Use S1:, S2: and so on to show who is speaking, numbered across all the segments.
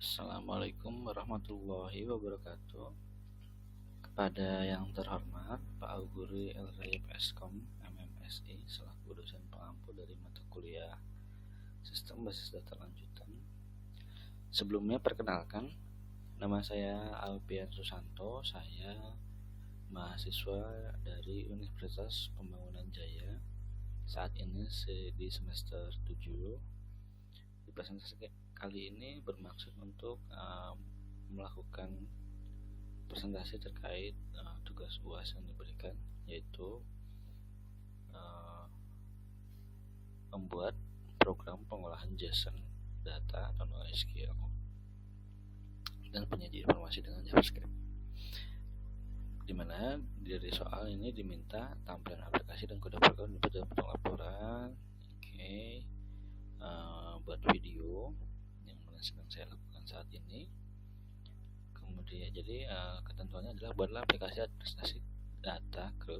S1: Assalamualaikum warahmatullahi wabarakatuh. Kepada yang terhormat Pak Auguri L. Raya PSkom MMSI selaku dosen pengampu dari mata kuliah Sistem Basis Data Lanjutan. Sebelumnya perkenalkan, nama saya Alpian Susanto. Saya mahasiswa dari Universitas Pembangunan Jaya. Saat ini di semester 7. Di presentasi kali ini bermaksud untuk melakukan presentasi terkait tugas UAS yang diberikan, yaitu membuat program pengolahan JSON data atau NoSQL dan penyajian informasi dengan JavaScript, dimana dari soal ini diminta tampilan aplikasi dan kode program dibuat dalam bentuk laporan. Buat video yang sedang saya lakukan saat ini. Kemudian ketentuannya adalah buatlah aplikasi administrasi data CRUD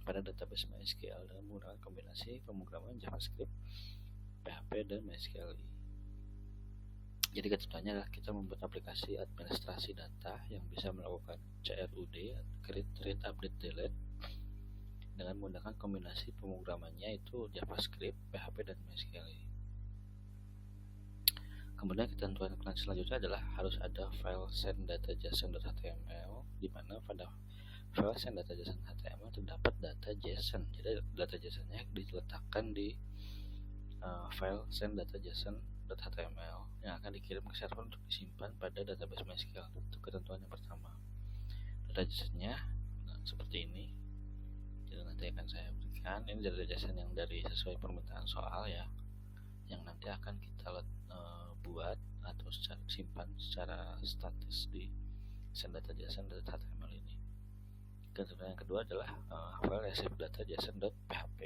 S1: pada database MySQL dengan menggunakan kombinasi pemrograman JavaScript, PHP, dan MySQL. Jadi ketentuannya adalah kita membuat aplikasi administrasi data yang bisa melakukan CRUD, create, read, update, delete dengan menggunakan kombinasi pemrogramannya itu JavaScript, PHP, dan MySQL. Kemudian ketentuan selanjutnya adalah harus ada file send-data.json.html, di mana pada file send-data.json.html terdapat data JSON. Jadi data JSON-nya diletakkan di file send-data.json.html yang akan dikirim ke server untuk disimpan pada database MySQL. Itu ketentuan yang pertama. Data JSON-nya seperti ini. Jadi nanti akan saya berikan. Ini data JSON yang dari sesuai permintaan soal ya, yang nanti akan kita buat atau simpan secara statis di send-data.json.html ini. Ketentuan yang kedua adalah file receive-data.json.php.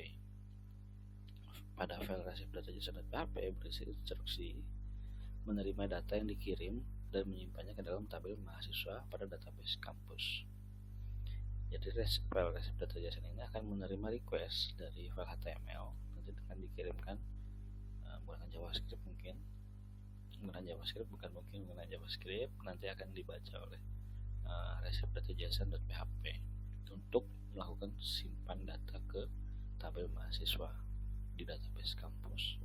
S1: Pada file receive-data.json.php berisi instruksi menerima data yang dikirim dan menyimpannya ke dalam tabel mahasiswa pada database kampus. Jadi file receive-data.json ini akan menerima request dari file HTML, nanti akan dikirimkan menggunakan JavaScript menggunakan JavaScript nanti akan dibaca oleh receive-data.json.php untuk melakukan simpan data ke tabel mahasiswa di database kampus.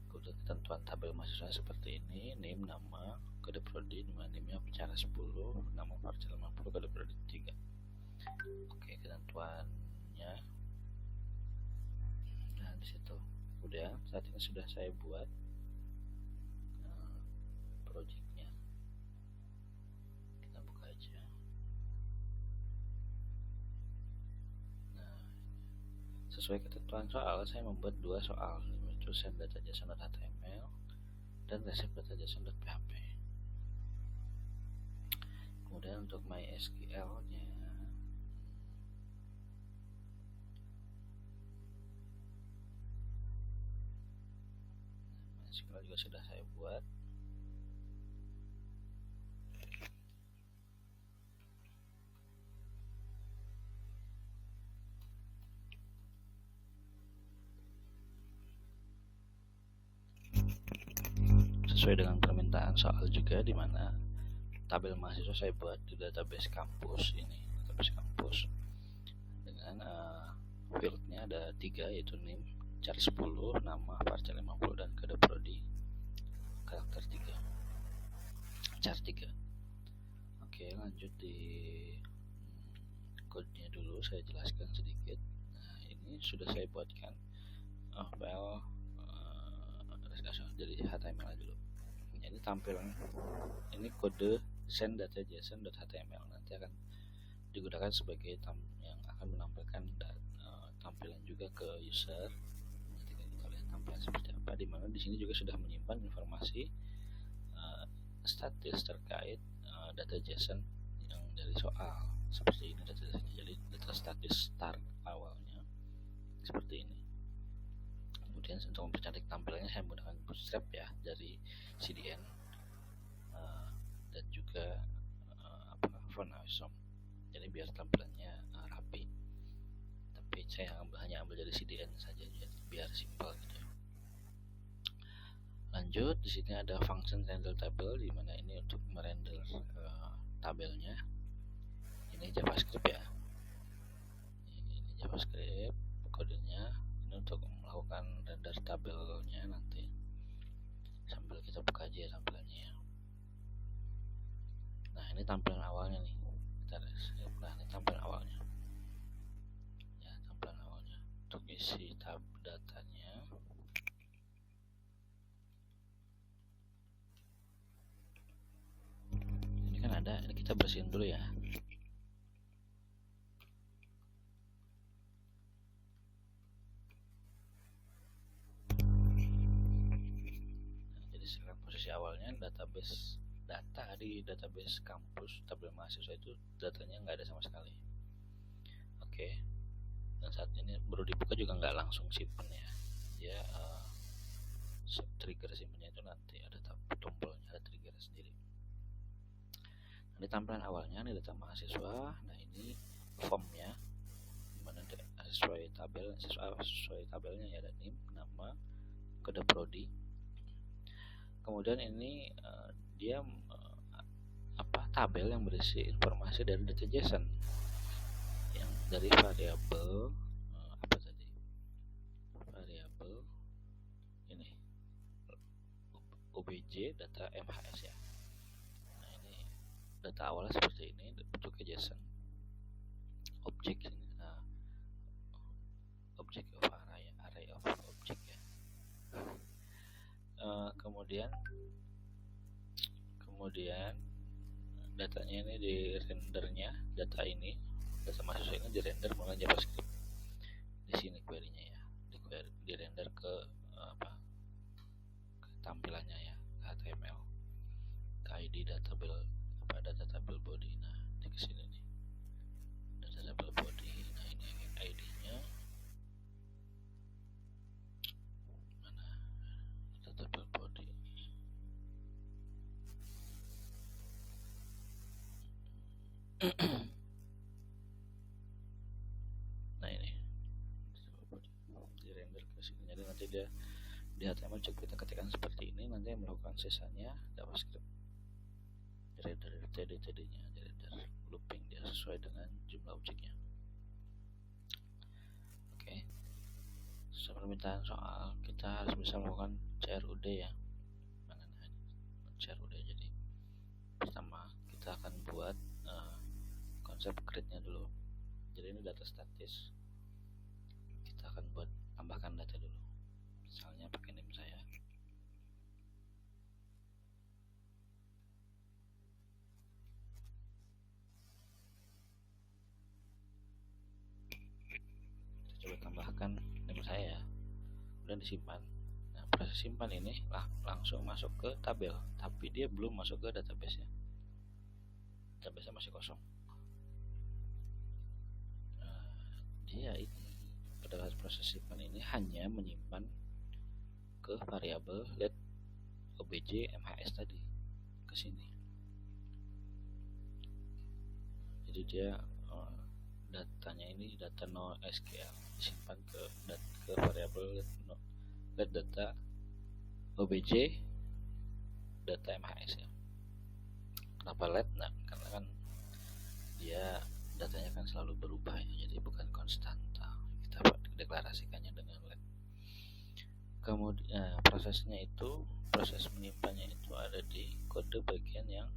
S1: Kemudian ketentuan tabel mahasiswa seperti ini: name, nama, kode prodi, name-nya bicara 10, nama parcel 50, kode prodi 3. Oke, ketentuannya nah di situ. Udah, saat ini sudah saya buat projectnya. Kita buka aja. Nah, sesuai ketentuan soal, saya membuat dua soal, yaitu send-data.json.html dan receive-data.json.php. Kemudian untuk MySQL-nya, MySQL juga sudah saya buat. Sesuai dengan permintaan soal juga, di mana tabel mahasiswa saya buat di database kampus ini, dengan fieldnya ada 3, yaitu name, char 10, nama, parcel 50, dan kode prodi karakter 3, char 3. Oke, lanjut di kodenya dulu, saya jelaskan sedikit. Nah, ini sudah saya buatkan file dari HTML dulu. Ini tampilan, ini kode send-data.json.html nanti akan digunakan sebagai yang akan menampilkan tampilan juga ke user. Nanti kita lihat tampilan seperti apa, dimana di sini juga sudah menyimpan informasi statis terkait data JSON yang dari soal. Seperti ini data JSON, jadi data statis start awalnya seperti ini. Kemudian untuk mempercantik tampilannya saya menggunakan Bootstrap ya, dari CDN dan juga font awesome. Jadi biar tampilannya rapi. Tapi saya hanya ambil dari CDN saja, jadi biar simpel gitu ya. Lanjut, di sini ada function render table, di mana ini untuk merender tabelnya. Ini JavaScript ya. Ini JavaScript kodenya. Ini untuk melakukan render tabelnya nanti. Sambil kita buka aja tampilannya ya. Nah, ini tampilan awalnya nih. Nah, ini tampilan awalnya. Ya, tampilan awalnya. Untuk isi tab datanya. Ini kan ada, ini kita bersihin dulu ya. Posisi awalnya database data di database kampus tabel mahasiswa itu datanya nggak ada sama sekali. Oke. Dan saat ini baru dibuka juga nggak langsung simpen ya. Dia trigger simpennya itu nanti ada tombolnya, ada trigger sendiri. Nah, di tampilan awalnya ini data mahasiswa. Nah, ini formnya, dimana sesuai tabelnya ya, ada NIM, nama, kode prodi. Kemudian ini dia tabel yang berisi informasi dari data JSON yang dari variabel variabel ini obj data MHS ya. Nah, ini data awalnya seperti ini, bentuknya JSON object ini. Nah, object of array of object ya. Kemudian datanya ini di rendernya, data mahasiswa ini di render menggunakan JavaScript. Di sini query-nya ya, di render ke ke tampilannya ya, HTML, ke ID data table body. Nah, di kesini nih, data table body. Nah, ini ID-nya. Mana data table body? Nah, ini di render ke sini. Jadi nanti dia di HTML cukup kita ketikkan seperti ini, nanti melakukan sisanya JavaScript di render td-nya, di render looping dia sesuai dengan jumlah objeknya. Oke. Sesuai permintaan soal, kita harus bisa melakukan CRUD ya. Mana CRUD. Jadi pertama kita akan buat konsep create-nya dulu. Jadi ini data statis, kita akan buat tambahkan data dulu, misalnya pakai name saya. Kita coba tambahkan name saya, kemudian disimpan. Nah, proses simpan ini langsung masuk ke tabel, tapi dia belum masuk ke database nya, database masih kosong. Dia ini pada proses simpan ini hanya menyimpan ke variabel let obj MHS tadi ke sini. Jadi dia datanya ini data NoSQL disimpan ke variabel let data obj data MHS ya. Kenapa let? Nah, karena kan dia datanya kan selalu berubah ya, jadi bukan konstanta. Kita deklarasikannya dengan let. Kemudian prosesnya itu, proses menyimpannya itu ada di kode bagian yang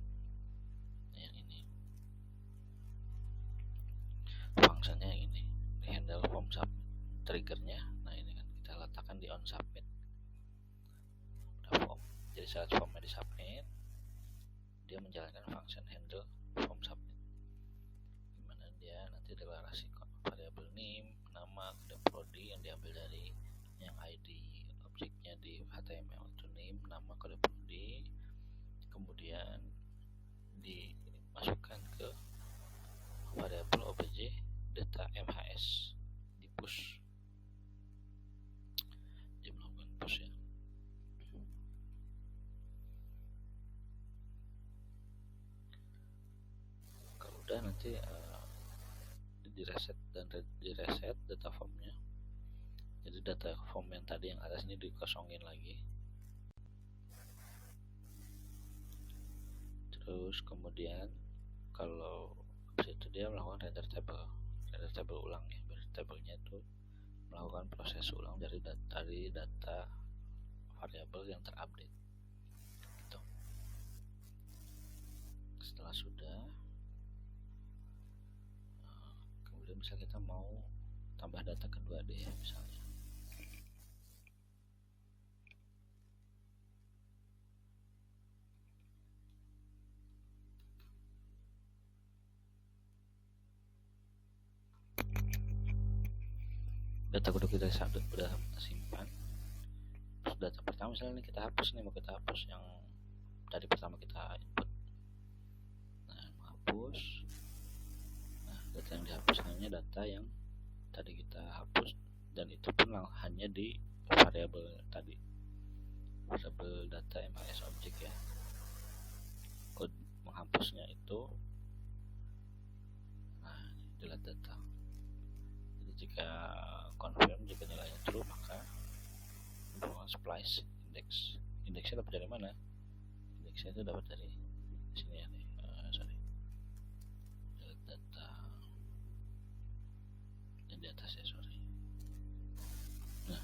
S1: ini, fungsinya yang ini, di handle form submit triggernya. Nah, ini kan kita letakkan di on submit. Udah form, jadi saat formnya di submit, dia menjalankan function handle form submit, dimana dia nanti deklarasi variabel name, nama, kode prodi yang diambil dari yang ID objeknya di HTML itu name, nama, kode prodi, kemudian dimasukkan ke variabel obj data MHS, di push, dia melakukan push ya. Kalau udah nanti direset data formnya. Jadi data form yang tadi yang atas ini dikosongin lagi. Terus kemudian kalau habis itu dia melakukan render table ulang ya. Tablenya itu melakukan proses ulang dari data variabel yang terupdate gitu. Setelah sudah, kemudian bisa kita mau tambah data kedua deh misalnya. Data kedua kita udah simpan. Terus data pertama misalnya ini kita hapus nih, mau kita hapus yang tadi pertama kita input. Nah, menghapus. Nah, data yang dihapus hanya data yang tadi kita hapus, dan itu pun hanya di variabel tadi, variabel data MIS object ya. Kode menghapusnya itu delete data. Jadi jika confirm, jika nilainya true, maka melakukan splice index. Indeksnya dapat dari mana? Indeksnya itu dapat dari sini ya nih. Delete data yang di atas ya, Nah,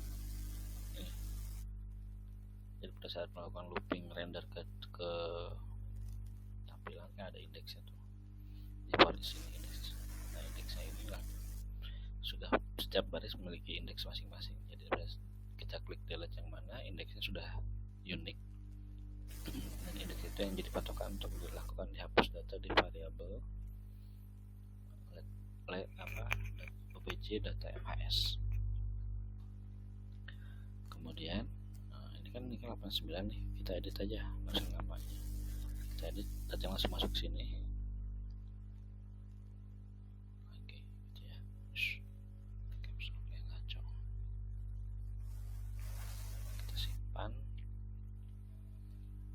S1: ini. Jadi pada saat melakukan looping render ke tampilan kan ada indeksnya tuh di baris ini indeks. Nah, indeksnya ini lah sudah setiap baris memiliki indeks masing-masing. Jadi kita klik delete yang mana, indeksnya sudah unik, dan indeks itu yang jadi patokan untuk dilakukan dihapus data di variabel obj data MHS. Kemudian ini kan 89 nih, kita edit aja langsung namanya. Kita edit data yang langsung masuk sini. Oke, gitu ya. Kita simpan.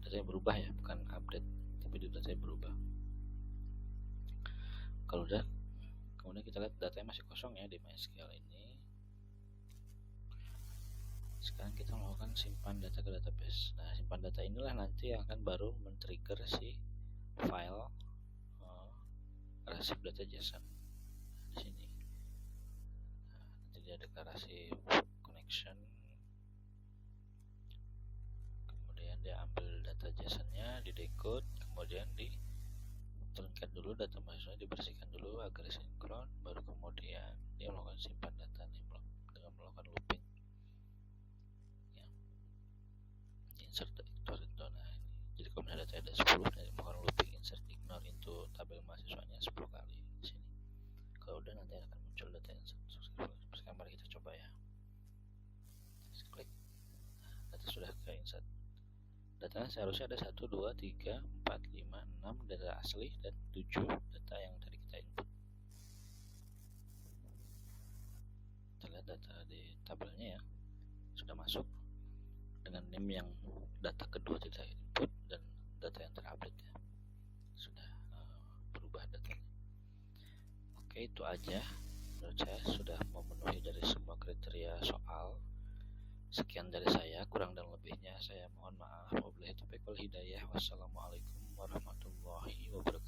S1: Datanya berubah ya, bukan update, tapi datanya berubah. Kalau udah, kemudian kita lihat datanya masih kosong ya di MySQL ini. Sekarang kita melakukan simpan data ke database. Nah, simpan data inilah nanti yang akan baru men-trigger si file receive data JSON di sini. Nah, nanti dia deklarasi connection, kemudian dia ambil data JSON-nya, di decode, kemudian diturunkan dulu data mahasiswanya, dibersihkan dulu agar sinkron, baru kemudian dia melakukan simpan data nih dengan melakukan looping. Insert ignore itu. Nah, ini jadi kalau misalnya data ada 10, dari melakukan looping insert ignore into tabel mahasiswanya 10 kali di sini. Kalau udah nanti akan muncul data insert. Sekarang mari kita coba ya. Klik. Nah, data sudah ke insert. Datanya seharusnya ada 1, 2, 3, 4, 5, 6 data asli dan 7 data yang tadi kita input. Kita lihat data di tabelnya ya, sudah masuk dengan name yang data kedua kita input dan data yang terupdate ya, sudah berubah datanya. Oke, itu aja menurut saya sudah memenuhi dari semua kriteria soal. Sekian dari saya, kurang dan lebihnya saya mohon maaf. Wabillahi taufiq wal hidayah. Wassalamualaikum warahmatullahi wabarakatuh.